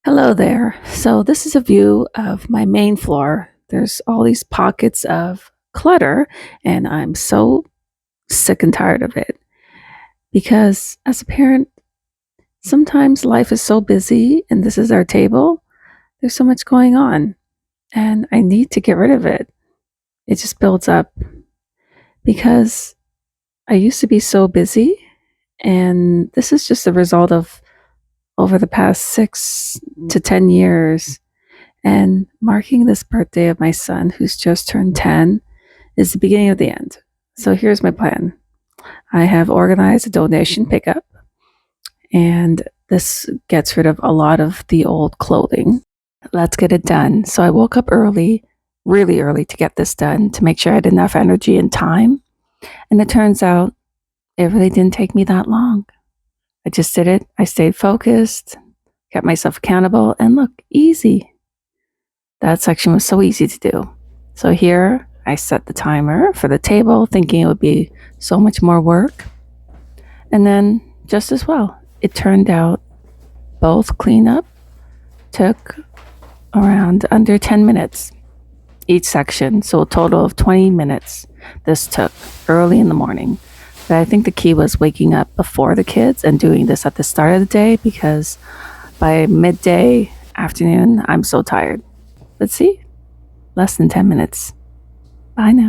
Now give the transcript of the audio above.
Hello there. So, this is a view of my main floor. There's all these pockets of clutter, and I'm so sick and tired of it because as a parent, sometimes life is so busy, and this is our table. There's so much going on, and I need to get rid of it. It just builds up because I used to be so busy, and this is just a result of over the past 6 to 10 years. And marking this birthday of my son, who's just turned 10, is the beginning of the end. So here's my plan. I have organized a donation pickup, and this gets rid of a lot of the old clothing. Let's get it done. So I woke up early, really early, to get this done, to make sure I had enough energy and time. And it turns out it really didn't take me that long. I just did it. I stayed focused, kept myself accountable, and look, easy. That section was so easy to do. So here I set the timer for the table, thinking it would be so much more work. And then just as well, it turned out both cleanup took around under 10 minutes each section. So a total of 20 minutes this took early in the morning. But I think the key was waking up before the kids and doing this at the start of the day because by midday, afternoon, I'm so tired. But see, less than 10 minutes. Bye now.